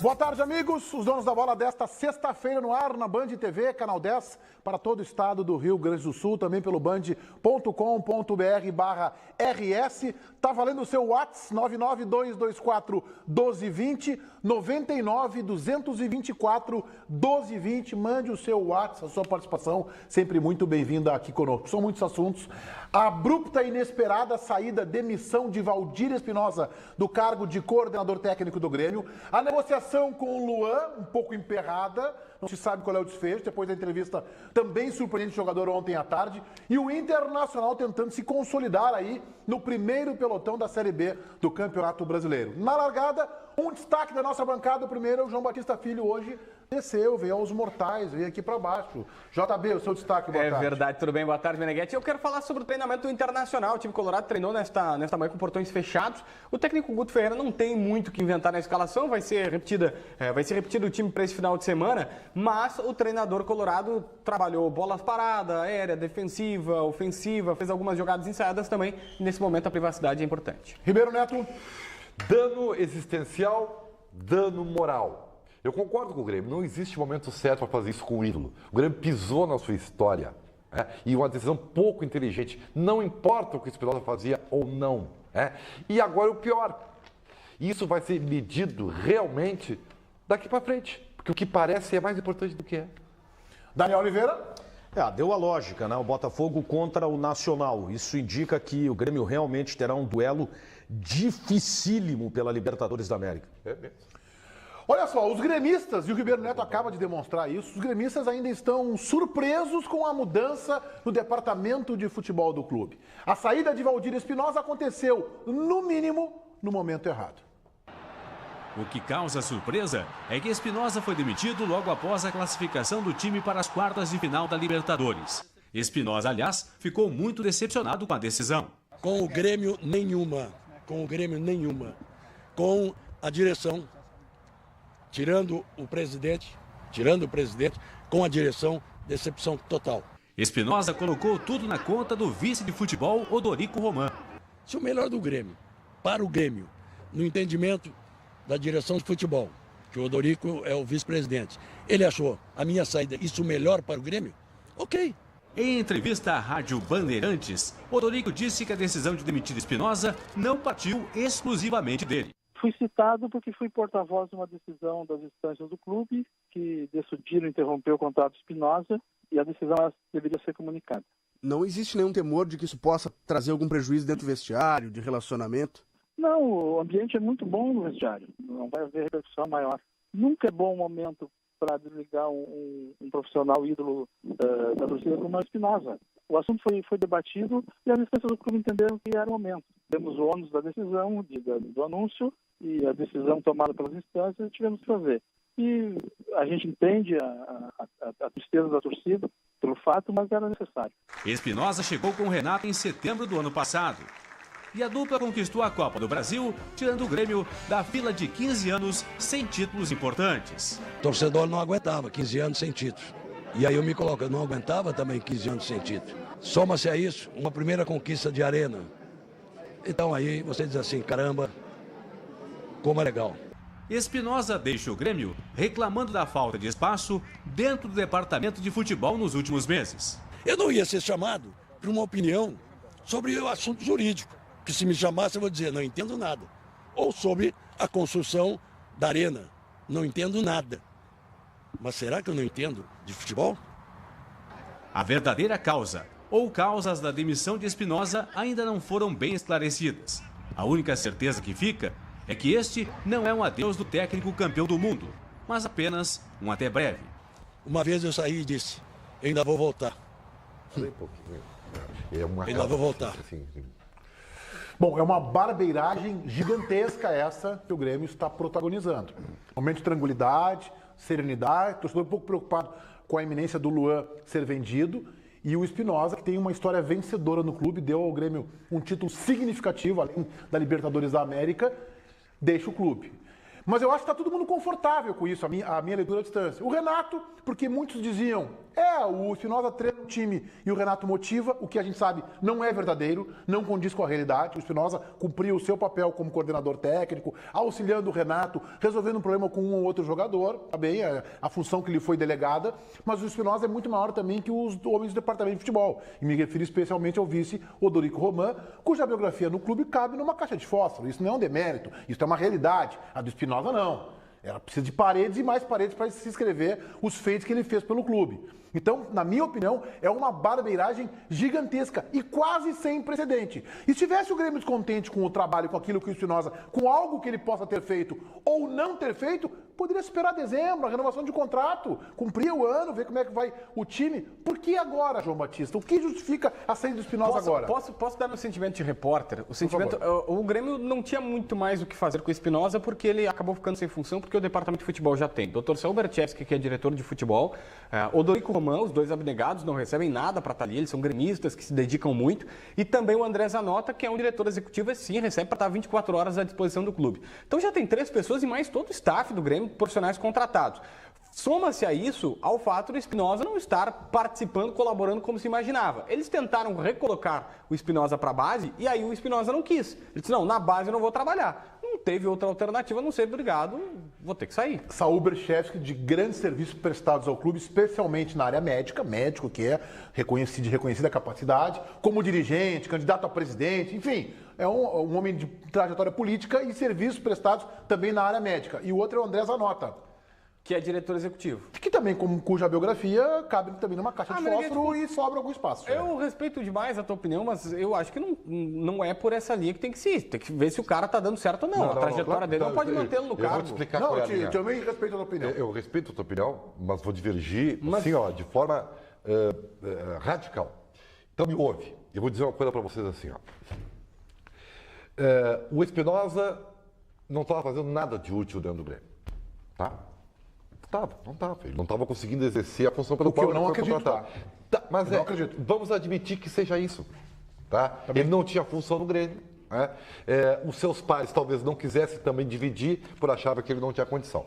Boa tarde, amigos. Os donos da bola desta sexta-feira no ar, na Band TV, Canal 10, para todo o estado do Rio Grande do Sul, também pelo band.com.br/RS. Tá valendo o seu WhatsApp, 99224-1220, 99-224-1220. Mande o seu WhatsApp, a sua participação, sempre muito bem-vinda aqui conosco. São muitos assuntos. A abrupta e inesperada saída, demissão de Valdir Espinosa do cargo de coordenador técnico do Grêmio. A negociação com o Luan, um pouco emperrada, não se sabe qual é o desfecho, depois da entrevista também surpreendente do jogador ontem à tarde. E o Internacional tentando se consolidar aí no primeiro pelotão da Série B do Campeonato Brasileiro. Na largada, um destaque da nossa bancada, o primeiro é o João Batista Filho, hoje desceu, veio aos mortais, veio aqui para baixo. JB, o seu destaque, boa tarde. É verdade, tudo bem, boa tarde, Meneghetti. Eu quero falar sobre o treinamento do Internacional. O time colorado treinou nesta manhã com portões fechados. O técnico Guto Ferreira não tem muito o que inventar na escalação, vai ser repetido o time para esse final de semana, mas o treinador colorado trabalhou bolas paradas, aérea, defensiva, ofensiva, fez algumas jogadas ensaiadas também. Nesse momento a privacidade é importante. Ribeiro Neto. Dano existencial, dano moral. Eu concordo com o Grêmio, não existe momento certo para fazer isso com o ídolo. O Grêmio pisou na sua história, né? E uma decisão pouco inteligente. Não importa o que o Espinosa fazia ou não. E agora o pior, isso vai ser medido realmente daqui para frente. Porque o que parece é mais importante do que é. Daniel Oliveira. Deu a lógica, né? O Botafogo contra o Nacional. Isso indica que o Grêmio realmente terá um duelo dificílimo pela Libertadores da América. É mesmo. Olha só, os gremistas, e o Ribeiro Neto acaba de demonstrar isso, os gremistas ainda estão surpresos com a mudança no departamento de futebol do clube. A saída de Valdir Espinosa aconteceu, no mínimo, no momento errado. O que causa surpresa é que Espinosa foi demitido logo após a classificação do time para as quartas de final da Libertadores. Espinosa, aliás, ficou muito decepcionado com a decisão. Com o Grêmio, nenhuma. Com a direção, tirando o presidente, com a direção, decepção total. Espinosa colocou tudo na conta do vice de futebol, Odorico Roman. Se o melhor do Grêmio, para o Grêmio, no entendimento da direção de futebol, que o Odorico é o vice-presidente, ele achou a minha saída isso melhor para o Grêmio? Ok. Em entrevista à Rádio Bandeirantes, Odorico disse que a decisão de demitir Espinosa não partiu exclusivamente dele. Fui citado porque fui porta-voz de uma decisão das instâncias do clube que decidiram interromper o contrato de Espinosa e a decisão deveria ser comunicada. Não existe nenhum temor de que isso possa trazer algum prejuízo dentro do vestiário, de relacionamento? Não, o ambiente é muito bom no vestiário, não vai haver repercussão maior. Nunca é bom o momento para desligar um profissional ídolo da torcida como a Espinosa. O assunto foi debatido e as instâncias do clube entenderam que era o momento. Temos o ônus da decisão, do anúncio, e a decisão tomada pelas instâncias tivemos que fazer. E a gente entende a tristeza da torcida pelo fato, mas era necessário. Espinosa chegou com o Renato em setembro do ano passado. E a dupla conquistou a Copa do Brasil, tirando o Grêmio da fila de 15 anos sem títulos importantes. O torcedor não aguentava 15 anos sem títulos. E aí eu me coloco, eu não aguentava também 15 anos sem título. Soma-se a isso uma primeira conquista de arena. Então aí você diz assim, caramba, como é legal. Espinosa deixa o Grêmio reclamando da falta de espaço dentro do departamento de futebol nos últimos meses. Eu não ia ser chamado para uma opinião sobre o assunto jurídico. Que se me chamasse eu vou dizer, não entendo nada. Ou sobre a construção da arena, não entendo nada. Mas será que eu não entendo de futebol? A verdadeira causa, ou causas da demissão de Espinosa ainda não foram bem esclarecidas. A única certeza que fica é que este não é um adeus do técnico campeão do mundo, mas apenas um até breve. Uma vez eu saí e disse, eu ainda vou voltar. Ainda vou voltar. Bom, é uma barbeiragem gigantesca essa que o Grêmio está protagonizando. Momento de tranquilidade, serenidade, torcedor um pouco preocupado com a iminência do Luan ser vendido, e o Espinosa, que tem uma história vencedora no clube, deu ao Grêmio um título significativo, além da Libertadores da América, deixa o clube. Mas eu acho que está todo mundo confortável com isso, a minha leitura à distância. O Renato, porque muitos diziam, O Espinosa treina o time e o Renato motiva, o que a gente sabe não é verdadeiro, não condiz com a realidade. O Espinosa cumpriu o seu papel como coordenador técnico, auxiliando o Renato, resolvendo um problema com um ou outro jogador, tá bem, a função que lhe foi delegada, mas o Espinosa é muito maior também que os homens do departamento de futebol. E me refiro especialmente ao vice Odorico Roman, cuja biografia no clube cabe numa caixa de fósforo. Isso não é um demérito, isso é uma realidade. A do Espinosa não. Ela precisa de paredes e mais paredes para se escrever os feitos que ele fez pelo clube. Então, na minha opinião, é uma barbeiragem gigantesca e quase sem precedente. E se tivesse o Grêmio descontente com o trabalho, com aquilo que o Espinosa, com algo que ele possa ter feito ou não ter feito, poderia esperar dezembro, a renovação de contrato, cumprir o ano, ver como é que vai o time. Por que agora, João Batista? O que justifica a saída do Espinosa agora? Posso dar meu sentimento de repórter? O Grêmio não tinha muito mais o que fazer com o Espinosa porque ele acabou ficando sem função, porque o departamento de futebol já tem. Dr. Saul Berchevski, que é diretor de futebol, Odorico Roman, os dois abnegados, não recebem nada para estar ali, eles são gremistas que se dedicam muito, e também o André Zanota, que é um diretor executivo, sim, recebe para estar 24 horas à disposição do clube. Então já tem 3 pessoas e mais todo o staff do Grêmio, profissionais contratados. Soma-se a isso ao fato do Espinosa não estar participando, colaborando como se imaginava. Eles tentaram recolocar o Espinosa para a base e aí o Espinosa não quis. Ele disse, não, na base eu não vou trabalhar. Não teve outra alternativa a não ser, obrigado, vou ter que sair. Saul Berchevski, de grandes serviços prestados ao clube, especialmente na área médica, médico que é de reconhecida capacidade, como dirigente, candidato a presidente, enfim, é um homem de trajetória política e serviços prestados também na área médica. E o outro é o André Zanota, que é diretor executivo. Que também, cuja biografia cabe também numa caixa de fósforo e sobra algum espaço. Eu respeito demais a tua opinião, mas eu acho que não é por essa linha que tem que se ir. Tem que ver se o cara tá dando certo ou não. A trajetória dele não pode mantê-lo no cargo. Eu vou te explicar não, qual é a eu linha. também respeito a tua opinião. Eu respeito a tua opinião, mas vou divergir assim, de forma radical. Então me ouve. Eu vou dizer uma coisa para vocês assim, o Espinosa não estava fazendo nada de útil dentro do Grêmio, tá? Não estava. Ele não estava conseguindo exercer a função pela qual ele foi contratado. Mas não acredito. Vamos admitir que seja isso, tá? Ele não tinha função no Grêmio, né? Os seus pares talvez não quisessem também dividir por achar que ele não tinha condição.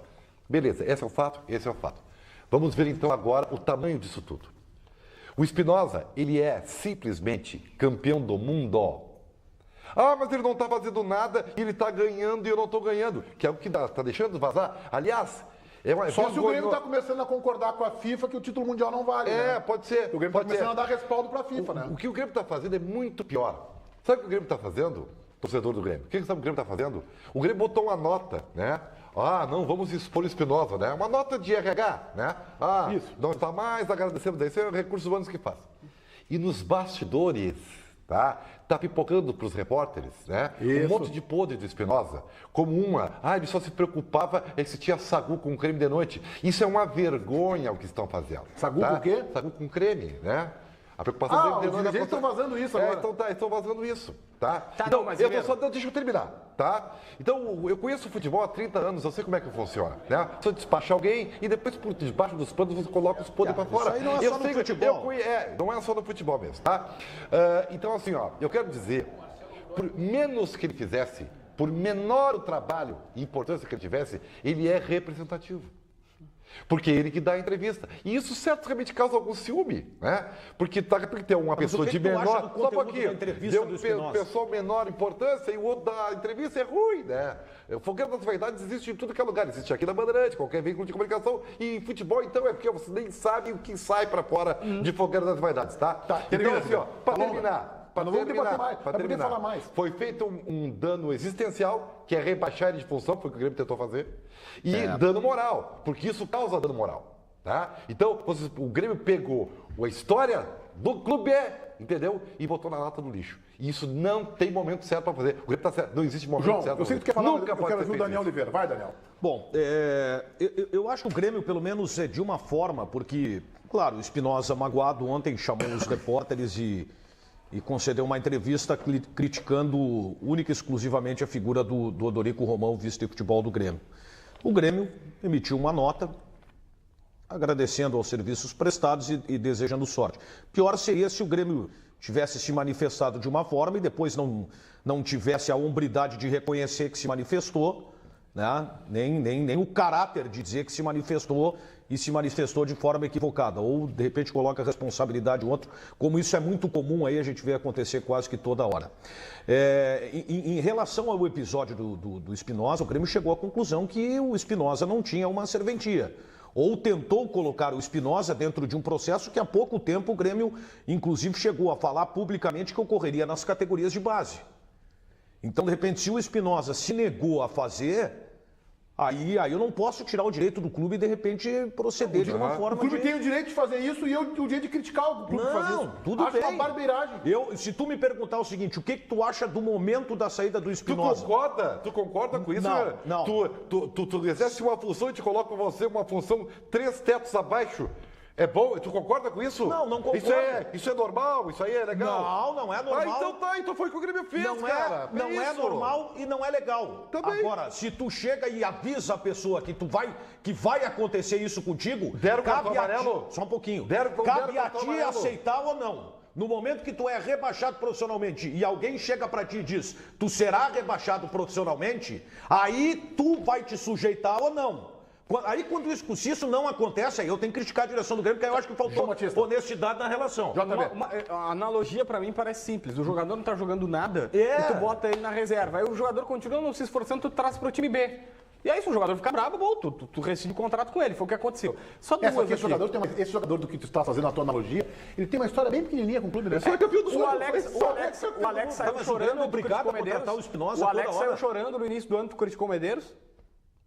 Beleza, esse é o fato. Vamos ver então agora o tamanho disso tudo. O Espinosa, ele é simplesmente campeão do mundo. Mas ele não está fazendo nada e ele está ganhando e eu não estou ganhando. Que é o que está deixando vazar. Aliás, só se o Grêmio está começando a concordar com a FIFA que o título mundial não vale. Né? Pode ser. O Grêmio está começando a dar respaldo para a FIFA, né? O que o Grêmio está fazendo é muito pior. Sabe o que o Grêmio está fazendo? Torcedor do Grêmio. O que sabe o que o Grêmio está fazendo? O Grêmio botou uma nota, né? Não vamos expor o Espinosa, né? Uma nota de RH, né? Isso. Não está mais agradecendo. Isso é recursos humanos que faz. E nos bastidores, tá pipocando para os repórteres, né? Isso. Um monte de podre do Espinosa. Como ele só se preocupava se tinha sagu com creme de noite. Isso é uma vergonha o que estão fazendo. Sagu com o quê? Sagu com creme, né? A preocupação os dirigentes estão vazando isso agora. Estão vazando isso, tá? Então, mas deixa eu terminar, tá? Então, eu conheço o futebol há 30 anos, eu sei como é que funciona, né? Você despacha alguém e depois por debaixo dos panos você coloca os podres para fora. Isso aí não é só no futebol. Não é só no futebol mesmo, tá? Então, assim, eu quero dizer, por menos que ele fizesse, por menor o trabalho e importância que ele tivesse, ele é representativo. Porque é ele que dá a entrevista. E isso certamente causa algum ciúme, né? Porque tem uma pessoa de menor. Só porque deu um pessoal menor importância e o outro da entrevista é ruim, né? O Fogueira das Vaidades existe em tudo que é lugar. Existe aqui na Bandeirante, qualquer veículo de comunicação. E em futebol, então, é porque você nem sabe o que sai para fora de Fogueira das Vaidades, tá? Então, assim, para terminar. Não vamos debater mais, para poder falar mais. Foi feito um dano existencial, que é rebaixar ele de função, foi o que o Grêmio tentou fazer, e dano moral, porque isso causa dano moral. Tá? Então, o Grêmio pegou a história do clube, entendeu? E botou na lata do lixo. E isso não tem momento certo para fazer. O Grêmio está certo, não existe momento João, certo. Eu sei que tu quer falar, eu quero ouvir o Daniel Oliveira. Vai, Daniel. Bom, eu acho que o Grêmio, pelo menos, de uma forma, porque, claro, o Espinosa magoado ontem chamou os repórteres e concedeu uma entrevista criticando única e exclusivamente a figura do Odorico Roman, vice de futebol do Grêmio. O Grêmio emitiu uma nota agradecendo aos serviços prestados e desejando sorte. Pior seria se o Grêmio tivesse se manifestado de uma forma e depois não tivesse a hombridade de reconhecer que se manifestou, né? Nem o caráter de dizer que se manifestou e se manifestou de forma equivocada, ou de repente coloca a responsabilidade em outro, como isso é muito comum aí, a gente vê acontecer quase que toda hora. Em relação ao episódio do Espinosa, o Grêmio chegou à conclusão que o Espinosa não tinha uma serventia, ou tentou colocar o Espinosa dentro de um processo que há pouco tempo o Grêmio, inclusive, chegou a falar publicamente que ocorreria nas categorias de base. Então, de repente, se o Espinosa se negou a fazer... Aí eu não posso tirar o direito do clube e, de repente, proceder de uma forma... O clube tem o direito de fazer isso e eu o direito de criticar o clube fazer isso. Tudo Acho bem. uma barbeiragem. Se tu me perguntar o seguinte, o que tu acha do momento da saída do Espinosa? Tu concorda com isso? Não. Tu exerce uma função e te coloca você uma função 3 tetos abaixo. É bom? Tu concorda com isso? Não concordo. Isso é normal? Isso aí é legal? Não é normal. Então foi o que o Grêmio fez, cara. Não é normal e não é legal. Também. Agora, se tu chega e avisa a pessoa que vai acontecer isso contigo, Deram cabe cartão a ti, amarelo? só um pouquinho, Deram cabe a cartão ti amarelo? aceitar ou não. No momento que tu é rebaixado profissionalmente e alguém chega pra ti e diz, tu será rebaixado profissionalmente, aí tu vai te sujeitar ou não. Aí, se isso não acontece, aí eu tenho que criticar a direção do Grêmio, porque eu acho que faltou honestidade na relação. A analogia pra mim parece simples. O jogador não tá jogando nada e tu bota ele na reserva. Aí o jogador continua não se esforçando, tu traz pro time B. E aí, se o jogador ficar bravo, bom, tu rescinde o contrato com ele. Foi o que aconteceu. Só duas aqui. Esse jogador do que tu está fazendo a tua analogia, ele tem uma história bem pequenininha com o clube, né? O Alex saiu chorando no Criticou Medeiros. O Alex saiu chorando no início do ano pro Criticou Medeiros.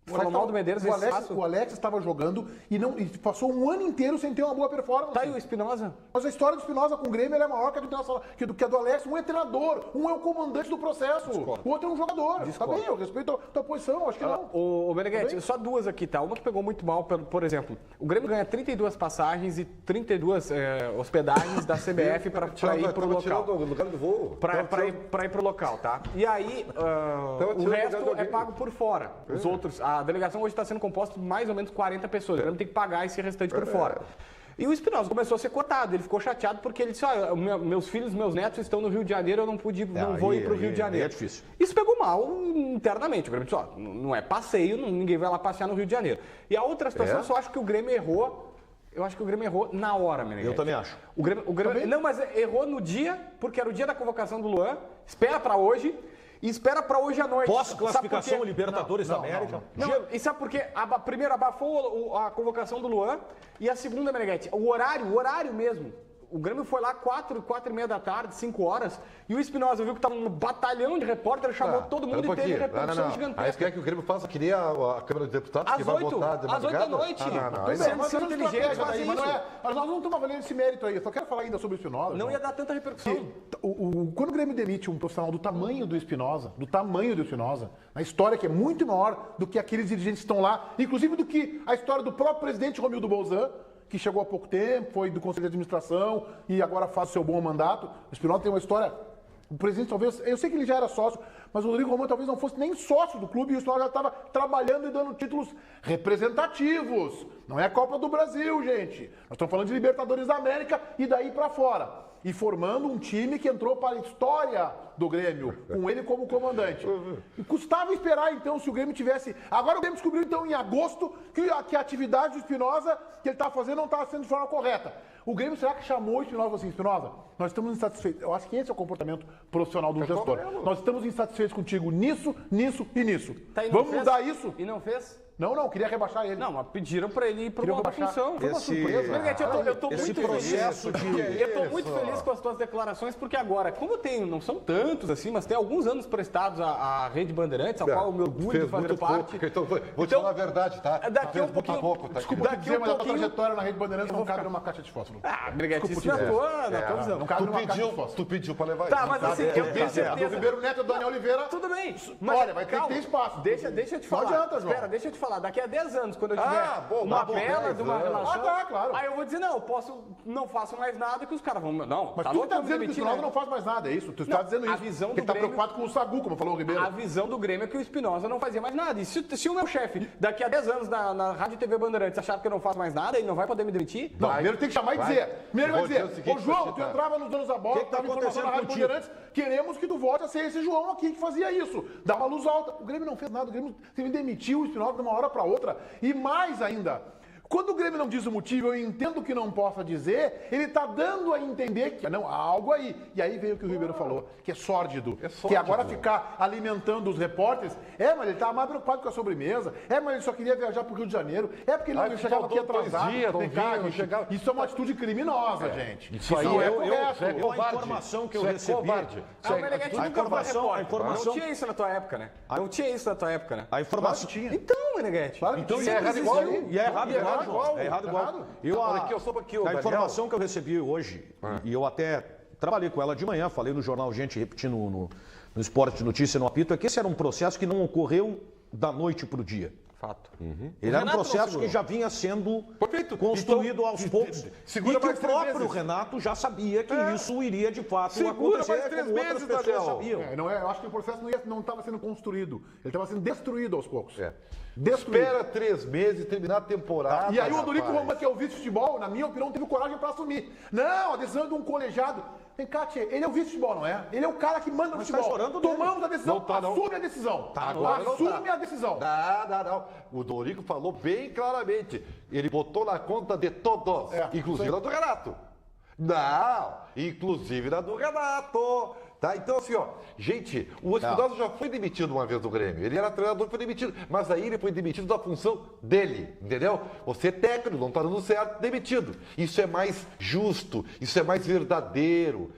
O Alex estava jogando e passou um ano inteiro sem ter uma boa performance. Tá aí o Espinosa. Mas a história do Espinosa com o Grêmio é maior que a do Alex. Um é treinador, um é o comandante do processo, o outro é um jogador. Tá bem, eu respeito a tua posição, acho que não. O Meneghetti, só duas aqui, tá? Uma que pegou muito mal, por exemplo, o Grêmio ganha 32 passagens e 32 hospedagens da CBF para ir pro local. Para ir pro local, tá? E aí, o resto é pago por fora. Os outros, a delegação hoje está sendo composta por mais ou menos 40 pessoas. O Grêmio tem que pagar esse restante por fora. E o Espinosa começou a ser cortado. Ele ficou chateado porque ele disse: meus filhos, meus netos estão no Rio de Janeiro, eu não vou ir para o Rio de Janeiro. É difícil. Isso pegou mal internamente. O Grêmio disse: não é passeio, ninguém vai lá passear no Rio de Janeiro. E a outra situação, eu só acho que o Grêmio errou. Eu acho que o Grêmio errou na hora, Meneghetti. Eu também acho. O Grêmio, não, mas errou no dia, porque era o dia da convocação do Luan. Espera para hoje. E espera para hoje à noite. Pós-classificação Libertadores da América. Não, e sabe por quê? A primeira abafou a convocação do Luan e a segunda, Meneghetti, o horário mesmo. O Grêmio foi lá 4h30 da tarde, 5 horas, e o Espinosa viu que estava um batalhão de repórter, chamou todo mundo e teve repercussão gigantesca. Aí você quer que o Grêmio faça que nem a Câmara de Deputados, que vai votar de às 8 da noite. Mas nós não estamos avaliando esse mérito aí. Eu só quero falar ainda sobre o Espinosa. Não ia dar tanta repercussão. Quando o Grêmio demite um profissional do tamanho do Espinosa, na história que é muito maior do que aqueles dirigentes que estão lá, inclusive do que a história do próprio presidente Romildo Bolzan, que chegou há pouco tempo, foi do Conselho de Administração e agora faz o seu bom mandato. O Espinosa tem uma história... O presidente talvez... Eu sei que ele já era sócio, mas o Rodrigo Romão talvez não fosse nem sócio do clube e o Espinosa já estava trabalhando e dando títulos representativos. Não é a Copa do Brasil, gente. Nós estamos falando de Libertadores da América e daí para fora. E formando um time que entrou para a história do Grêmio, com ele como comandante. E custava esperar, então, se o Grêmio tivesse... Agora o Grêmio descobriu, então, em agosto, que a atividade do Espinosa que ele estava fazendo não estava sendo de forma correta. O Grêmio, será que chamou o Espinosa e falou assim: Espinosa, nós estamos insatisfeitos. Eu acho que esse é o comportamento profissional do gestor. Nós estamos insatisfeitos contigo nisso, nisso e nisso. Tá, vamos mudar isso? E não fez? Não, queria rebaixar ele. Não, mas pediram para ele ir para uma outra função. Foi uma surpresa. Eu tô muito processo feliz. Eu tô muito feliz com as tuas declarações, porque agora, como não são tantos assim, mas tem alguns anos prestados à Rede Bandeirantes, ao qual eu me orgulho de fazer parte. Então, vou te falar a verdade, tá? Daqui a um pouquinho. Desculpa dizer, mas a tua trajetória na Rede Bandeirantes não cabe numa caixa de fósforo. Meneghetti, isso na tua visão. Não cabe numa caixa de fósforo. Tu pediu para levar Tá, mas assim, eu tenho certeza. O Ribeiro Neto e o Daniel Oliveira... Tudo bem. Olha, vai ter que ter espaço. Deixa eu te falar. Não adianta, João. Espera, deixa eu te falar. falar, daqui a 10 anos, quando eu tiver uma bela de uma relação, claro. aí eu vou dizer, não, não faço mais nada que os caras vão... Não, mas tá tu louco, tá dizendo que o Espinosa não faz mais nada, é isso? Tu está dizendo isso. A visão do Ele tá Grêmio... preocupado com o Sagu, como falou o Ribeiro. A visão do Grêmio é que o Espinosa não fazia mais nada. E se o meu chefe, daqui a 10 anos, na Rádio TV Bandeirantes, achar que eu não faço mais nada, ele não vai poder me demitir? Não, primeiro tem que chamar e dizer. Primeiro vai dizer, ô João, tu tá entrava nos Donos da Bola, Que tá tava informação na Rádio acontecendo Bandeirantes, queremos que tu volte a ser esse João aqui que fazia isso. Dá uma luz alta. O Grêmio não fez nada, o Grêmio se demitiu o Espinosa de uma hora para outra. E mais ainda, quando o Grêmio não diz o motivo, eu entendo que não possa dizer, ele está dando a entender que não, há algo aí. E aí veio o que o Ribeiro falou, que é sórdido. Que agora ficar alimentando os repórteres, mas ele estava mais preocupado com a sobremesa, mas ele só queria viajar para o Rio de Janeiro, porque ele não chegava aqui atrasado. Isso é uma atitude criminosa, gente. Isso aí não é correto. A informação que eu recebi... A informação... Não tinha isso na tua época, né? Não tinha isso na tua época, né? A informação... Então, Meneghete. Então, e é errado igual. E é errado igual. É errado igual. A informação que eu recebi hoje, e eu até trabalhei com ela de manhã, falei no jornal Gente repetindo no Esporte de Notícia no Apito, é que esse era um processo que não ocorreu da noite para o dia. Fato. Ele era um processo que já vinha sendo construído aos poucos. E que o próprio Renato já sabia que isso iria de fato acontecer, como outras pessoas sabiam. Eu acho que o processo não estava sendo construído, ele estava sendo destruído aos poucos. Espera 3 meses, terminar a temporada. E aí o Odorico Roma, que é o vice-futebol, na minha opinião, não teve coragem para assumir. Não, a decisão é de um colegiado. Vem cá, Tchê, ele é o vice-futebol, não é? Ele é o cara que manda no futebol. Tomamos a decisão, assume a decisão. Assume a decisão. Não. O Dorico falou bem claramente. Ele botou na conta de todos, inclusive na do Renato. Não, inclusive na do Renato. Tá? Então, assim, gente, o Espinosa já foi demitido uma vez do Grêmio. Ele era treinador, foi demitido. Mas aí ele foi demitido da função dele, entendeu? Você é técnico, não tá dando certo, demitido. Isso é mais justo, isso é mais verdadeiro,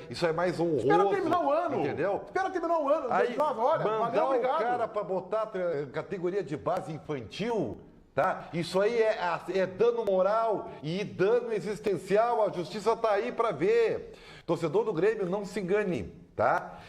isso é mais honroso. Espera terminar o ano. Entendeu? Espera terminar o ano. Aí, olha, mandar valeu, o cara pra botar categoria de base infantil... Tá? Isso aí é dano moral e dano existencial. A justiça está aí para ver. Torcedor do Grêmio, não se engane, tá?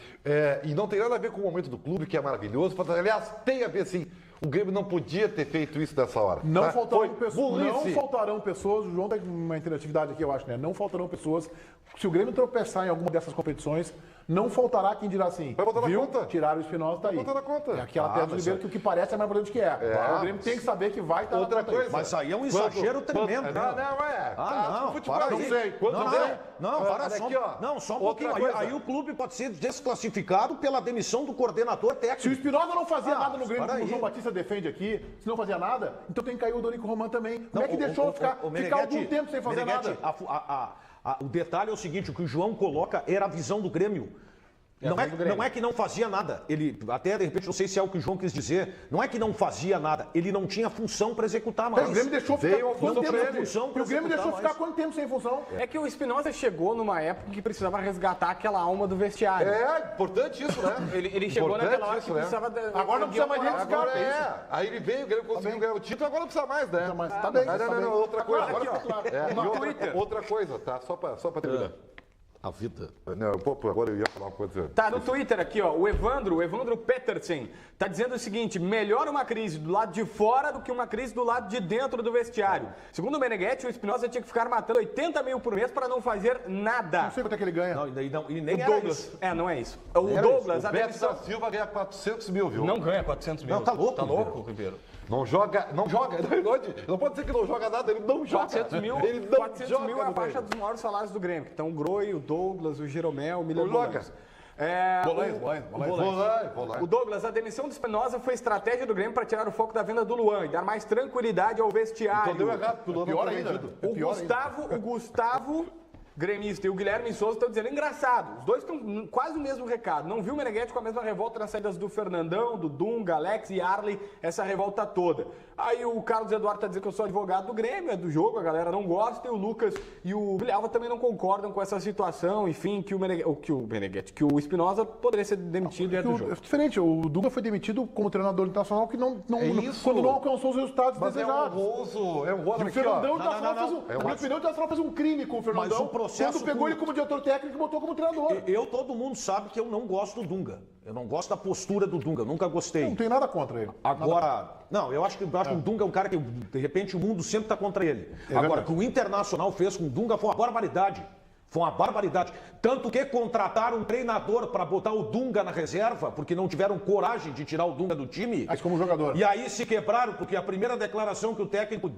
E não tem nada a ver com o momento do clube, que é maravilhoso. Aliás, tem a ver sim. O Grêmio não podia ter feito isso nessa hora. Não tá? faltarão pessoas, o João tem uma interatividade aqui, eu acho, né? Não faltarão pessoas. Se o Grêmio tropeçar em alguma dessas competições, não faltará quem dirá assim. Vai botar na conta. Tiraram o Espinosa, tá aí. Vai botar na conta. É aquela tese do Ribeiro que o que parece é mais importante que é. O Grêmio tem que saber que vai estar outra coisa. Mas aí é um exagero tremendo. Não sei. Só um pouquinho. Aí o clube pode ser desclassificado pela demissão do coordenador técnico. Se o Espinosa não fazia nada no Grêmio, como o João Batista defende aqui, se não fazia nada, então tem que cair o Dorico Román também. Como é que deixou ficar algum tempo sem fazer nada? O detalhe é o seguinte, o que o João coloca era a visão do Grêmio. Não é que não fazia nada. Ele, até de repente, não sei se é o que o João quis dizer, não é que não fazia nada, ele não tinha função para executar mais. O Grêmio deixou ficar quanto tempo sem função? O Grêmio deixou ficar quanto tempo sem função? É que o Espinosa chegou numa época que precisava resgatar aquela alma do vestiário. Importante isso, né? Ele chegou naquela hora que precisava... Agora não precisa mais de resgate. Aí ele veio, o Grêmio conseguiu ganhar o título, agora não precisa mais, né? Tá bem. Não, outra coisa. Outra coisa, tá? Só para terminar. A vida. Não, agora eu ia falar uma coisa. Tá no Twitter aqui, ó. O Evandro Petersen tá dizendo o seguinte: melhor uma crise do lado de fora do que uma crise do lado de dentro do vestiário. Segundo o Meneghete, o Espinosa tinha que ficar matando 80 mil por mês para não fazer nada. Não sei quanto é que ele ganha. E nem o Douglas. Isso. Não é isso. O Douglas, o Beto da Silva ganha 400 mil, viu? Não ganha 400 mil. Não, tá louco. Tá louco, Ribeiro. Não joga. Não pode dizer que não joga nada, ele não joga. 400 mil, ele não 400 joga mil é a faixa dos maiores salários do Grêmio. Então o Groi, o Douglas, o Jeromel, o Miller. Bolões. O Douglas, a demissão do Espinosa foi estratégia do Grêmio para tirar o foco da venda do Luan e dar mais tranquilidade ao vestiário. Então deu errado, o Luan pior ainda. O Gustavo gremista e o Guilherme Souza estão dizendo engraçado. Os dois estão quase o mesmo recado. Não viu o Meneghete com a mesma revolta nas saídas do Fernandão, do Dunga, Alex e Arley, essa revolta toda. Aí o Carlos Eduardo está dizendo que eu sou advogado do Grêmio, é do jogo, a galera não gosta, e o Lucas e o Bilhava também não concordam com essa situação, enfim, que o Espinosa poderia ser demitido e é do jogo. É diferente, o Dunga foi demitido como treinador internacional que quando não alcançou os resultados desejados. É um roso. O Fernandão Internacional fez um crime com o Fernandão. Quando pegou ele como diretor técnico e botou como treinador. Todo mundo sabe que eu não gosto do Dunga. Eu não gosto da postura do Dunga, eu nunca gostei. Não tem nada contra ele. Agora, não, eu acho que o Dunga é um cara que, de repente, o mundo sempre está contra ele. Agora, o que o Internacional fez com o Dunga foi uma barbaridade. Foi uma barbaridade. Tanto que contrataram um treinador para botar o Dunga na reserva, porque não tiveram coragem de tirar o Dunga do time. Mas como jogador. E aí se quebraram, porque a primeira declaração que o técnico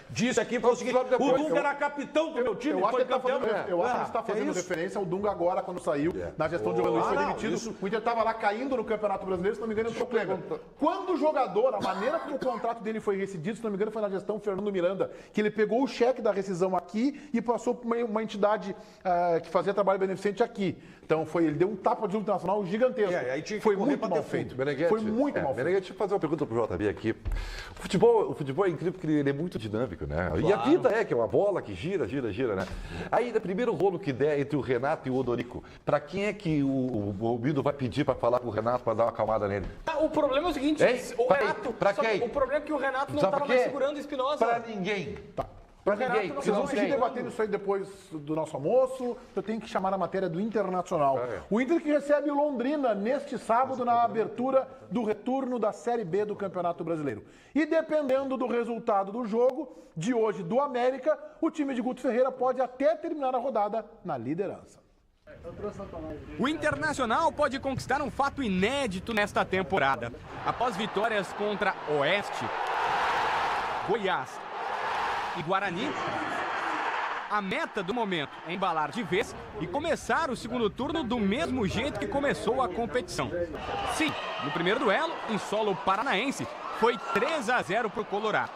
disse aqui foi o seguinte: o Dunga era capitão do meu time. Eu acho que ele está fazendo referência ao Dunga agora, quando saiu na gestão de João Luiz, foi demitido. O Inter estava lá caindo no Campeonato Brasileiro, se não me engano, entrou Kleber. Quando o jogador, a maneira como o contrato dele foi rescindido, se não me engano, foi na gestão Fernando Miranda, que ele pegou o cheque da rescisão aqui e passou para uma entidade que fazia trabalho beneficente aqui. Então ele deu um tapa de internacional gigantesco. Aí tinha que foi correr muito pra mal ter feito. Meneghete, Foi muito mal feito. Meneghete, deixa eu fazer uma pergunta pro JB aqui. O futebol é incrível porque ele é muito dinâmico, né? E a vida que é uma bola que gira, né? Aí, no primeiro rolo que der entre o Renato e o Odorico, pra quem é que o Bido vai pedir pra falar com o Renato pra dar uma acalmada nele? O problema é o seguinte, o Renato... Pra quem? O problema é que o Renato não estava mais segurando o Espinosa. Pra ninguém. Pra ninguém. Vocês vão seguir debatendo isso aí depois do nosso almoço. Eu tenho que chamar a matéria do Internacional. O Inter que recebe o Londrina neste sábado na abertura do retorno da Série B do Campeonato Brasileiro. E dependendo do resultado do jogo de hoje do América, o time de Guto Ferreira pode até terminar a rodada na liderança. O Internacional pode conquistar um fato inédito nesta temporada. Após vitórias contra Oeste, Goiás e Guarani, a meta do momento é embalar de vez e começar o segundo turno do mesmo jeito que começou a competição. Sim, no primeiro duelo, em solo paranaense, foi 3-0 para o Colorado.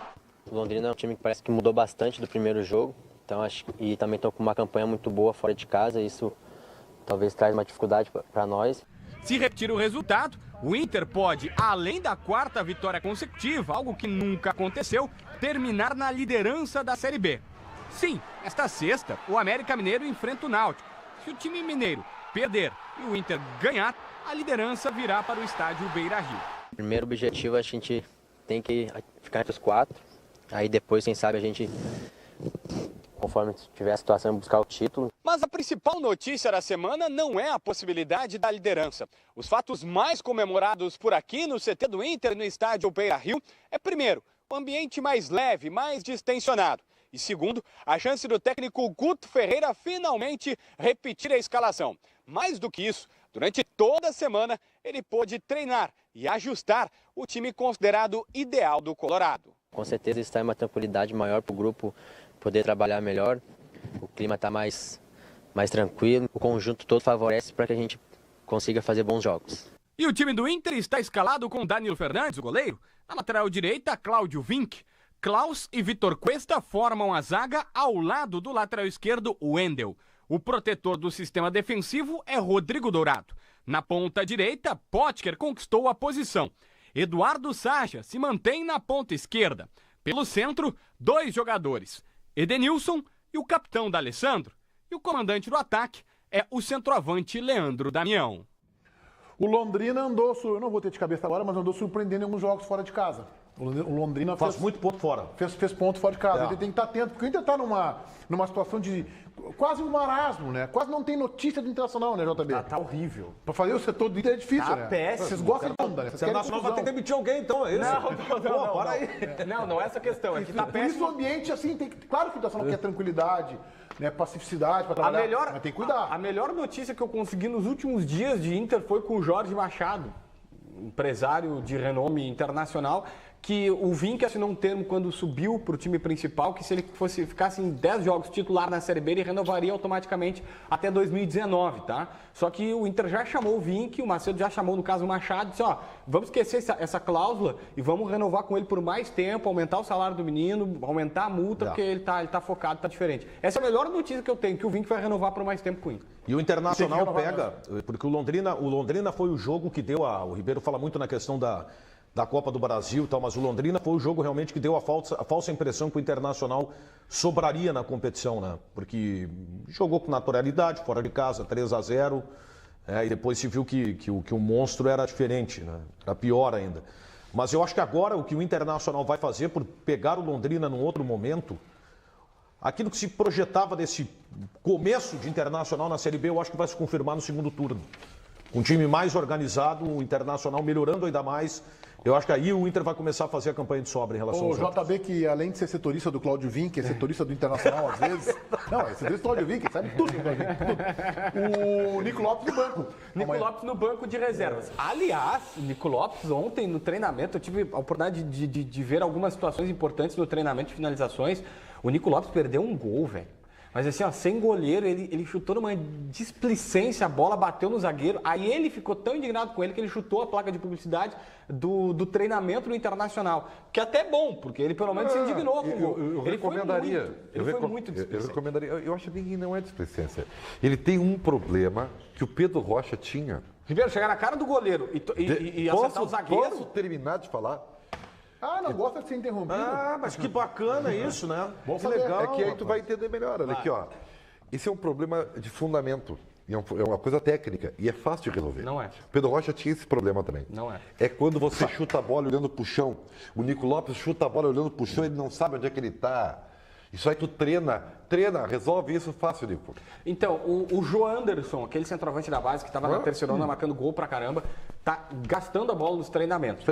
O Londrina é um time que parece que mudou bastante do primeiro jogo, então e também estão com uma campanha muito boa fora de casa, isso talvez traz uma dificuldade para nós. Se repetir o resultado, o Inter pode, além da quarta vitória consecutiva, algo que nunca aconteceu, terminar na liderança da Série B. Sim, esta sexta, o América Mineiro enfrenta o Náutico. Se o time mineiro perder e o Inter ganhar, a liderança virá para o estádio Beira-Rio. Primeiro objetivo, a gente tem que ficar entre os 4, aí depois, quem sabe, a gente, conforme tiver a situação, buscar o título. Mas a principal notícia da semana não é a possibilidade da liderança. Os fatos mais comemorados por aqui no CT do Inter, no estádio Beira-Rio, é primeiro, o ambiente mais leve, mais distensionado. E segundo, a chance do técnico Guto Ferreira finalmente repetir a escalação. Mais do que isso, durante toda a semana, ele pôde treinar e ajustar o time considerado ideal do Colorado. Com certeza isso traz uma tranquilidade maior para o grupo poder trabalhar melhor. O clima está mais tranquilo, o conjunto todo favorece para que a gente consiga fazer bons jogos. E o time do Inter está escalado com Danilo Fernandes, o goleiro. Na lateral direita, Cláudio Vinck. Klaus e Vitor Cuesta formam a zaga ao lado do lateral esquerdo, Wendel. O protetor do sistema defensivo é Rodrigo Dourado. Na ponta direita, Potker conquistou a posição. Eduardo Sacha se mantém na ponta esquerda. Pelo centro, 2 jogadores, Edenilson e o capitão D'Alessandro. E o comandante do ataque é o centroavante Leandro Damião. O Londrina andou, eu não vou ter de cabeça agora, mas andou surpreendendo em alguns jogos fora de casa. O Londrina faz muito ponto fora. Fez ponto fora de casa. Ele tem que estar atento, porque o Inter está numa situação de quase um marasmo, né? Quase não tem notícia do Internacional, né, JB? Tá horrível. Pra fazer o setor do Inter é difícil, né? Péssimo. Vocês gostam de onda, né? O Internacional vai ter que demitir alguém, então, é isso? Não, para aí. Não é essa questão. É que tá péssimo. Por isso o ambiente, assim, claro que o Internacional quer tranquilidade, né, pacificidade para trabalhar, mas tem que cuidar. A melhor notícia que eu consegui nos últimos dias de Inter foi com o Jorge Machado, empresário de renome internacional, que o Vinck assinou um termo quando subiu para o time principal, que se ele ficasse em 10 jogos titular na Série B, ele renovaria automaticamente até 2019, tá? Só que o Inter já chamou o Vinck, o Macedo já chamou, no caso, o Machado, disse, ó, vamos esquecer essa cláusula e vamos renovar com ele por mais tempo, aumentar o salário do menino, aumentar a multa, porque ele tá focado, tá diferente. Essa é a melhor notícia que eu tenho, que o Vinck vai renovar por mais tempo com o Inter. E o Internacional pega, porque o Londrina foi o jogo que deu o Ribeiro fala muito na questão da Copa do Brasil e tal, mas o Londrina foi o jogo realmente que deu a falsa impressão que o Internacional sobraria na competição, né? Porque jogou com naturalidade, fora de casa, 3-0, e depois se viu que o monstro era diferente, né? Era pior ainda. Mas eu acho que agora o que o Internacional vai fazer por pegar o Londrina num outro momento, aquilo que se projetava desse começo de Internacional na Série B, eu acho que vai se confirmar no segundo turno. um time mais organizado, o Internacional melhorando ainda mais. Eu acho que aí o Inter vai começar a fazer a campanha de sobra em relação aos O outros. JB, que além de ser setorista do Cláudio Vinck, é setorista do Internacional às vezes. Não, é setorista do Cláudio Vinck, sabe tudo do Cláudio Vinck, tudo. O Nico Lopes no banco. Nico Lopes no banco de reservas. Aliás, o Nico Lopes ontem no treinamento, eu tive a oportunidade de ver algumas situações importantes no treinamento de finalizações. O Nico Lopes perdeu um gol, velho. Mas assim, ó, sem goleiro, ele chutou numa displicência, a bola bateu no zagueiro. Aí ele ficou tão indignado com ele que ele chutou a placa de publicidade do treinamento do Internacional. Que até é bom, porque ele pelo menos se indignou com o gol. Eu recomendaria. Ele foi muito eu displicente. recomendaria. Eu acho que não é displicência. Ele tem um problema que o Pedro Rocha tinha. Ribeiro, chegar na cara do goleiro e acertar o zagueiro. Posso terminar de falar? Ah, não gosta de ser interrompido. Ah, mas que bacana isso, né? Bom Que saber. legal. É que aí tu vai entender melhor. Olha aqui, ó. Esse é um problema de fundamento. É uma coisa técnica e é fácil de resolver. Não é. Pedro Rocha tinha esse problema também. Não é. É quando você chuta a bola olhando pro chão. O Nico Lopes chuta a bola olhando pro chão, ele não sabe onde é que ele tá. Isso aí tu treina, resolve isso fácil, Nico. Então, o João Anderson, aquele centroavante da base que estava na terceirona marcando gol pra caramba, tá gastando a bola nos treinamentos.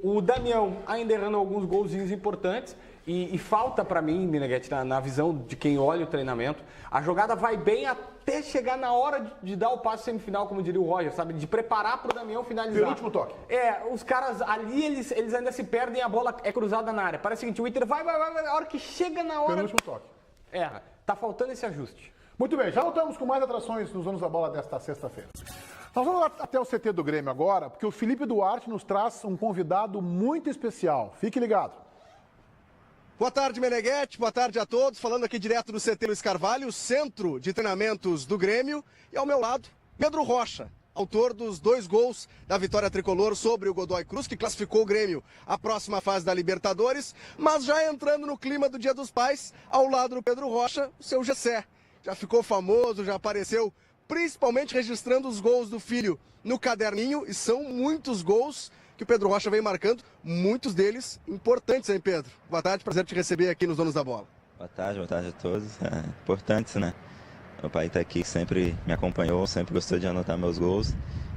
O Damião ainda errando alguns golzinhos importantes e falta pra mim, Meneghetti, na visão de quem olha o treinamento, a jogada vai bem até chegar na hora de dar o passe semifinal, como diria o Roger, sabe? De preparar pro Damião finalizar. Penúltimo toque. Os caras ali, eles ainda se perdem, a bola é cruzada na área. Parece o seguinte, o Inter vai, a hora que chega na hora... Penúltimo toque. Tá faltando esse ajuste. Muito bem, já voltamos com mais atrações nos Donos da Bola desta sexta-feira. Nós vamos até o CT do Grêmio agora, porque o Felipe Duarte nos traz um convidado muito especial. Fique ligado. Boa tarde, Meneghetti. Boa tarde a todos. Falando aqui direto do CT Luiz Carvalho, centro de treinamentos do Grêmio. E ao meu lado, Pedro Rocha, autor dos 2 gols da vitória tricolor sobre o Godoy Cruz, que classificou o Grêmio à próxima fase da Libertadores. Mas já entrando no clima do Dia dos Pais, ao lado do Pedro Rocha, o seu Gessé. Já ficou famoso, já apareceu, principalmente registrando os gols do filho no caderninho. E são muitos gols que o Pedro Rocha vem marcando, muitos deles importantes, hein, Pedro? Boa tarde, prazer te receber aqui nos Donos da Bola. Boa tarde a todos. Importantes, né? Meu pai está aqui, sempre me acompanhou, sempre gostou de anotar meus gols.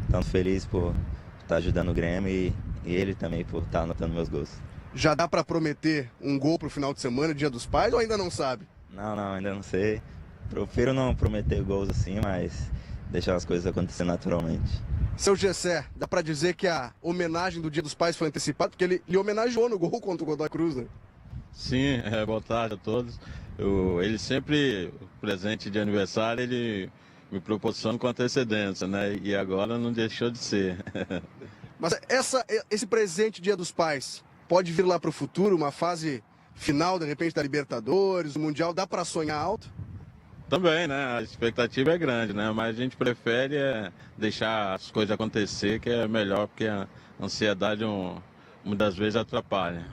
Então, feliz por estar ajudando o Grêmio e ele também por estar anotando meus gols. Já dá para prometer um gol pro final de semana, Dia dos Pais, ou ainda não sabe? Não, ainda não sei. Prefiro não prometer gols assim, mas deixar as coisas acontecer naturalmente. Seu Gessé, dá pra dizer que a homenagem do Dia dos Pais foi antecipada, porque ele lhe homenageou no gol contra o Godoy Cruz, né? Sim, boa tarde a todos. Ele sempre, presente de aniversário, ele me proporciona com antecedência, né? E agora não deixou de ser. Mas esse presente Dia dos Pais pode vir lá pro futuro, uma fase final, de repente, da Libertadores, do Mundial, dá pra sonhar alto? Também, né? A expectativa é grande, né? Mas a gente prefere deixar as coisas acontecer, que é melhor, porque a ansiedade muitas vezes atrapalha.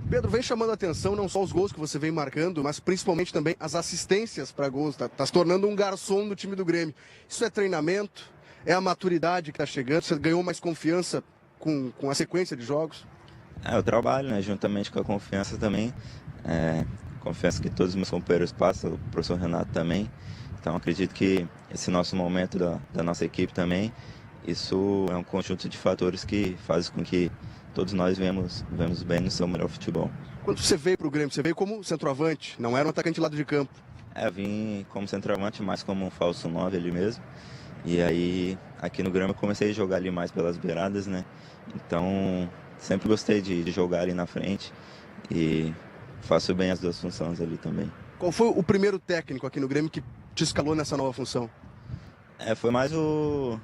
Pedro, vem chamando a atenção não só os gols que você vem marcando, mas principalmente também as assistências para gols. Tá se tornando um garçom do time do Grêmio. Isso é treinamento? É a maturidade que está chegando? Você ganhou mais confiança com a sequência de jogos? Eu trabalho, né? Juntamente com a confiança também. Confiança que todos os meus companheiros passam, o professor Renato também. Então acredito que esse nosso momento da nossa equipe também, isso é um conjunto de fatores que faz com que todos nós vemos bem no seu melhor futebol. Quando você veio para o Grêmio, você veio como centroavante, não era um atacante de lado de campo? Eu vim como centroavante, mais como um falso 9 ali mesmo. E aí aqui no Grêmio eu comecei a jogar ali mais pelas beiradas, né? Então sempre gostei de jogar ali na frente e faço bem as duas funções ali também. Qual foi o primeiro técnico aqui no Grêmio que te escalou nessa nova função? Foi mais quando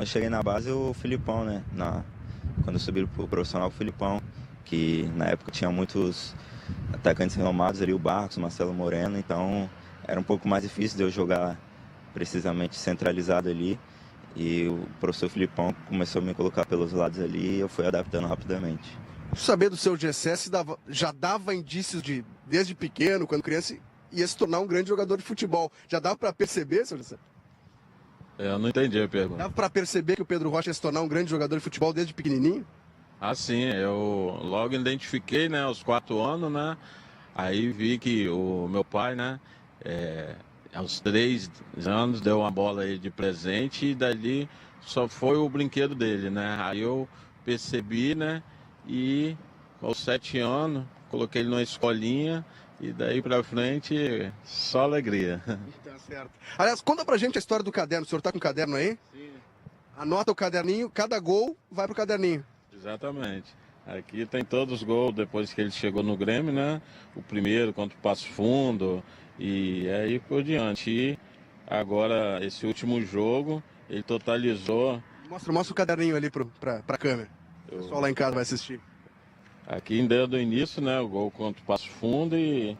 eu cheguei na base, o Filipão, né? Quando eu subi pro profissional, o Filipão, que na época tinha muitos atacantes renomados ali, o Barcos, o Marcelo Moreno, então era um pouco mais difícil de eu jogar precisamente centralizado ali. E o professor Filipão começou a me colocar pelos lados ali e eu fui adaptando rapidamente. Saber do seu Gessé já dava indícios desde pequeno, quando criança, ia se tornar um grande jogador de futebol. Já dava para perceber, seu Gessé? Eu não entendi a pergunta. Dava para perceber que o Pedro Rocha ia se tornar um grande jogador de futebol desde pequenininho? Ah, sim. Eu logo identifiquei, né, aos 4 anos, né? Aí vi que o meu pai, né, aos 3 anos deu uma bola aí de presente e dali só foi o brinquedo dele, né? Aí eu percebi, né? E aos 7 anos, coloquei ele numa escolinha e daí pra frente, só alegria. Tá certo. Aliás, conta pra gente a história do caderno. O senhor tá com o caderno aí? Sim. Anota o caderninho, cada gol vai pro caderninho. Exatamente. Aqui tem todos os gols depois que ele chegou no Grêmio, né? O primeiro contra o Passo Fundo e aí por diante. E agora, esse último jogo, ele totalizou... Mostra o caderninho ali pra câmera. O pessoal lá em casa vai assistir. Aqui desde o início, né? O gol contra o Passo Fundo e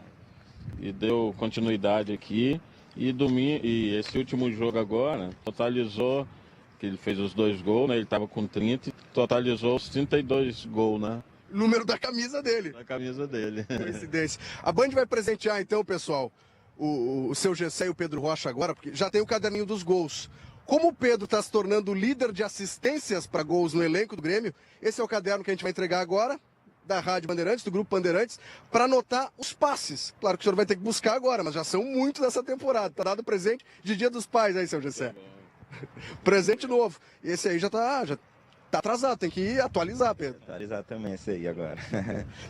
deu continuidade aqui. E esse último jogo agora, totalizou... que ele fez os 2 gols, né? Ele estava com 30 e totalizou os 32 gols, né? Número da camisa dele. Da camisa dele. Coincidência. A Band vai presentear então, pessoal, o seu Gessé e o Pedro Rocha agora, porque já tem o caderninho dos gols. Como o Pedro está se tornando líder de assistências para gols no elenco do Grêmio, esse é o caderno que a gente vai entregar agora, da Rádio Bandeirantes, do Grupo Bandeirantes, para anotar os passes. Claro que o senhor vai ter que buscar agora, mas já são muitos dessa temporada. Tá dado presente de Dia dos Pais aí, seu Gessé. Presente novo. Esse aí já tá atrasado, tem que atualizar, Pedro. Atualizar também esse aí agora.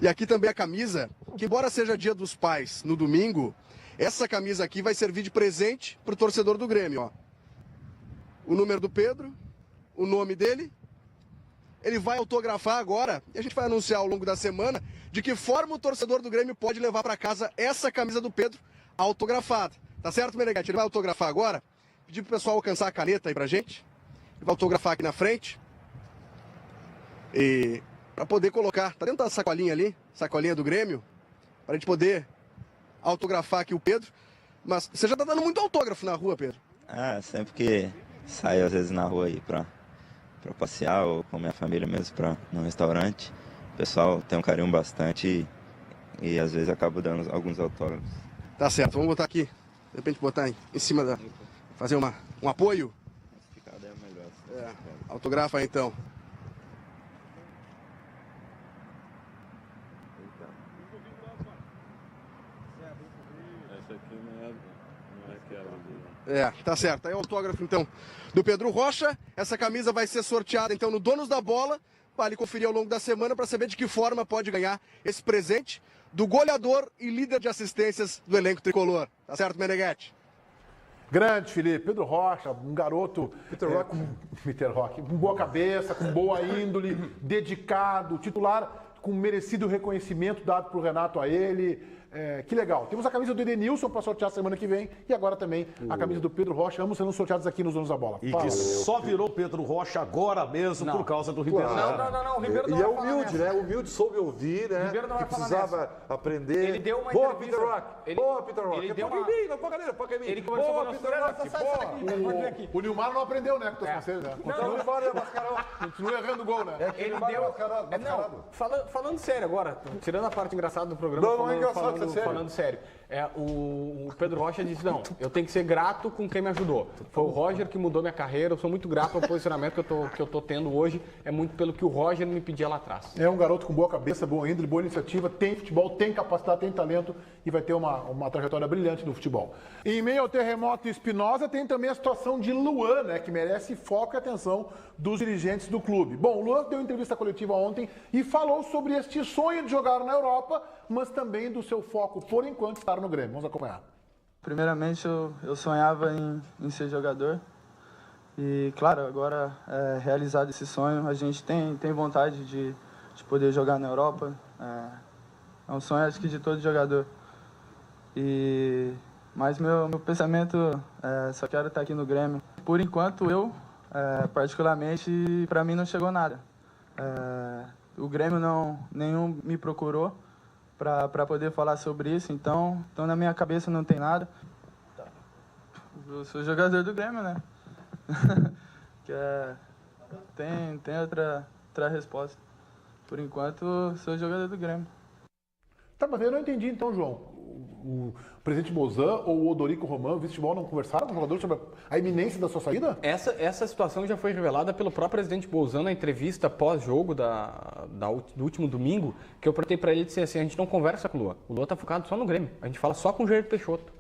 E aqui também a camisa, que embora seja Dia dos Pais no domingo, essa camisa aqui vai servir de presente pro torcedor do Grêmio, ó. O número do Pedro, o nome dele. Ele vai autografar agora, e a gente vai anunciar ao longo da semana, de que forma o torcedor do Grêmio pode levar para casa essa camisa do Pedro autografada. Tá certo, Meneghetti? Ele vai autografar agora. Pedir pro pessoal alcançar a caneta aí pra gente. Ele vai autografar aqui na frente. E para poder colocar, tá dentro da sacolinha ali, sacolinha do Grêmio, pra gente poder autografar aqui o Pedro. Mas você já tá dando muito autógrafo na rua, Pedro? Ah, sempre que saio às vezes na rua aí pra passear ou com minha família mesmo num restaurante, o pessoal tem um carinho bastante e às vezes acabo dando alguns autógrafos. Tá certo, vamos botar aqui, de repente botar em cima da... fazer um apoio. Autografa aí, então. Essa aqui não é aquela. Tá certo. Aí é o autógrafo, então, do Pedro Rocha. Essa camisa vai ser sorteada, então, no Donos da Bola. Vale conferir ao longo da semana para saber de que forma pode ganhar esse presente do goleador e líder de assistências do elenco tricolor. Tá certo, Meneghetti? Grande, Felipe. Pedro Rocha, um garoto Peter Rock, com boa cabeça, com boa índole, dedicado, titular, com merecido reconhecimento dado por Renato a ele. Que legal. Temos a camisa do Edenilson para sortear semana que vem e agora também a camisa do Pedro Rocha, ambos sendo sorteados aqui nos Donos da Bola. E que só virou Pedro Rocha agora mesmo por causa do Ribeiro. Não, o Ribeiro não E é vai falar humilde, nessa. né? Humilde, soube ouvir, né? Ribeiro não Que vai falar precisava aprender. Ele deu uma Boa, entrevista. Peter Rock. Boa, Peter Rock. Ele deu Foca uma... em mim, não foca nele, foca em mim. Ele conversou Boa, com o Peter Rock. Boa. O Nilmar não aprendeu, né, com os conselhos, né? Continua errando o gol, né? Ele deu... Falando sério agora, tirando a parte engraçada do programa, Não é engraçado, é sério. falando sério. O Pedro Rocha disse, não, eu tenho que ser grato com quem me ajudou. Foi o Roger que mudou minha carreira, eu sou muito grato ao posicionamento que eu tô tendo hoje, é muito pelo que o Roger me pedia lá atrás. É um garoto com boa cabeça, boa índole, boa iniciativa, tem futebol, tem capacidade, tem talento e vai ter uma trajetória brilhante no futebol. Em meio ao terremoto Espinosa, tem também a situação de Luan, né, que merece foco e atenção dos dirigentes do clube. Bom, o Luan deu entrevista coletiva ontem e falou sobre este sonho de jogar na Europa, mas também do seu foco, por enquanto, estar no Grêmio. Vamos acompanhar. Primeiramente, eu sonhava em ser jogador. E, claro, agora, realizado esse sonho, a gente tem vontade de poder jogar na Europa. É um sonho, acho que, de todo jogador. Mas meu pensamento só quero estar aqui no Grêmio. Por enquanto, particularmente, para mim não chegou nada. O Grêmio nenhum me procurou para poder falar sobre isso, então na minha cabeça não tem nada. Eu sou jogador do Grêmio, né? Tem outra resposta. Por enquanto, sou jogador do Grêmio. Tá, mas eu não entendi então, João. O presidente Bozan ou o Odorico Romão, o vice-futebol, não conversaram com o jogador sobre a iminência da sua saída? Essa situação já foi revelada pelo próprio presidente Bozan na entrevista pós-jogo do último domingo, que eu perguntei para ele e disse assim, a gente não conversa com o Luan. O Luan tá focado só no Grêmio, a gente fala só com o Jair Peixoto.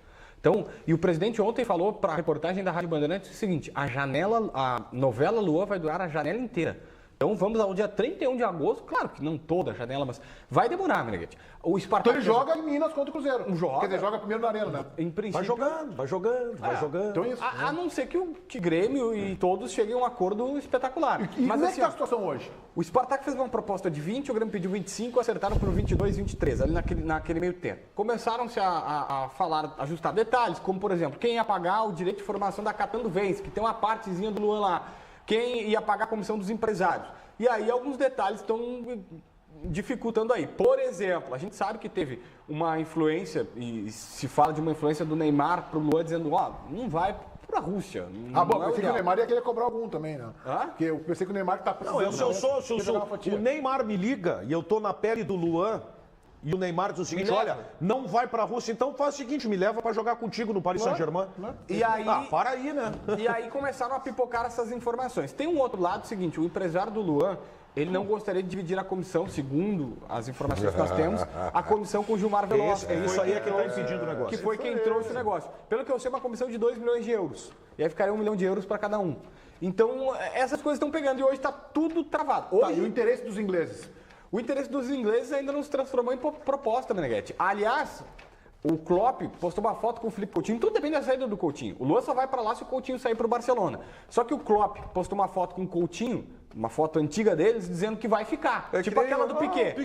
Então, e o presidente ontem falou para a reportagem da Rádio Bandeirantes o seguinte: a novela Luan vai durar a janela inteira. Então vamos ao dia 31 de agosto, claro que não toda a janela, mas vai demorar, Meneghetti. O Spartak... Então ele joga em Minas contra o Cruzeiro. Joga. Quer dizer, joga primeiro na Arena, né? Em princípio... Vai jogando. Então isso. A não ser que o Grêmio e todos cheguem a um acordo espetacular. E mas como é assim, que tá a situação hoje? O Spartak fez uma proposta de 20, o Grêmio pediu 25, acertaram por 22, 23, ali naquele meio termo. Começaram-se a falar, ajustar detalhes, como por exemplo, quem ia pagar o direito de formação da Catando Vence, que tem uma partezinha do Luan lá. Quem ia pagar a comissão dos empresários. E aí alguns detalhes estão dificultando aí. Por exemplo, a gente sabe que teve uma influência, e se fala de uma influência do Neymar para o Luan, dizendo, não vai para a Rússia. Bom, eu pensei que o Neymar ia querer cobrar algum também, né? Hã? Porque eu pensei que o Neymar tá precisando... O Neymar me liga e eu tô na pele do Luan, e o Neymar diz o seguinte: olha, não vai pra Rússia, então faz o seguinte, me leva pra jogar contigo no Paris Saint-Germain. E aí, para aí, né? E aí começaram a pipocar essas informações. Tem um outro lado, seguinte, o empresário do Luan, ele não gostaria de dividir a comissão, segundo as informações que nós temos, a comissão com o Gilmar Veloz. Isso aí é que está impedindo o negócio. Que foi quem trouxe o negócio. Pelo que eu sei, uma comissão de 2 milhões de euros. E aí ficaria 1 milhão de euros para cada um. Então, essas coisas estão pegando e hoje está tudo travado. Hoje, e o interesse dos ingleses? O interesse dos ingleses ainda não se transformou em proposta, Meneghetti. Aliás, o Klopp postou uma foto com o Felipe Coutinho, tudo depende da saída do Coutinho. O Luan só vai para lá se o Coutinho sair para o Barcelona. Só que o Klopp postou uma foto com o Coutinho, uma foto antiga deles, dizendo que vai ficar. Tipo aquela do Piquet.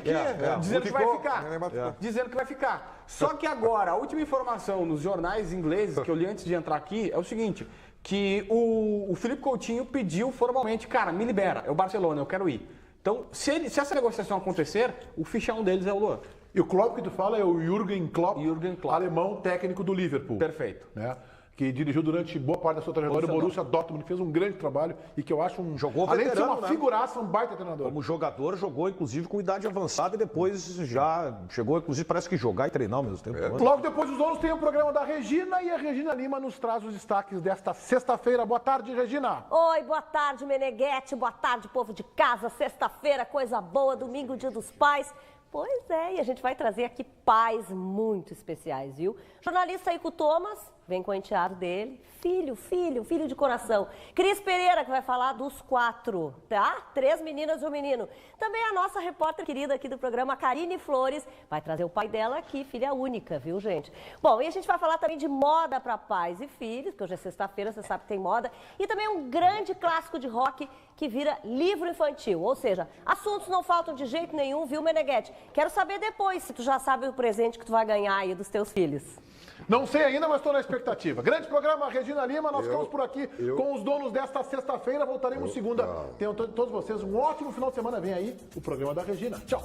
Dizendo que vai ficar. Dizendo que vai ficar. Só que agora, a última informação nos jornais ingleses que eu li antes de entrar aqui é o seguinte, que o Felipe Coutinho pediu formalmente, cara, me libera, é o Barcelona, eu quero ir. Então, se essa negociação acontecer, o fichão deles é o Luan. E o Klopp que tu fala é o Jürgen Klopp, alemão técnico do Liverpool. Perfeito. Né? Que dirigiu durante boa parte da sua trajetória o Borussia Dortmund, fez um grande trabalho e que eu acho além de ser uma figuraça, um baita treinador. Como jogador, jogou inclusive com idade avançada e depois já chegou, inclusive, parece que jogar e treinar ao mesmo tempo. Logo depois dos donos tem o programa da Regina e a Regina Lima nos traz os destaques desta sexta-feira. Boa tarde, Regina. Oi, boa tarde, Meneghetti. Boa tarde, povo de casa. Sexta-feira, coisa boa, domingo, Dia dos Pais. Pois é, e a gente vai trazer aqui pais muito especiais, viu? Jornalista Ico Thomas, vem com o enteado dele, filho de coração. Cris Pereira, que vai falar dos 4, tá? 3 meninas e um menino. Também a nossa repórter querida aqui do programa, Karine Flores, vai trazer o pai dela aqui, filha única, viu, gente? Bom, e a gente vai falar também de moda para pais e filhos, que hoje é sexta-feira, você sabe que tem moda, e também um grande clássico de rock que vira livro infantil, ou seja, assuntos não faltam de jeito nenhum, viu, Meneghetti? Quero saber depois se tu já sabe o presente que tu vai ganhar aí dos teus filhos. Não sei ainda, mas estou na expectativa. Grande programa, Regina Lima. Nós ficamos por aqui com os donos desta sexta-feira. Voltaremos segunda. Tenham todos vocês um ótimo final de semana. Vem aí o programa da Regina. Tchau.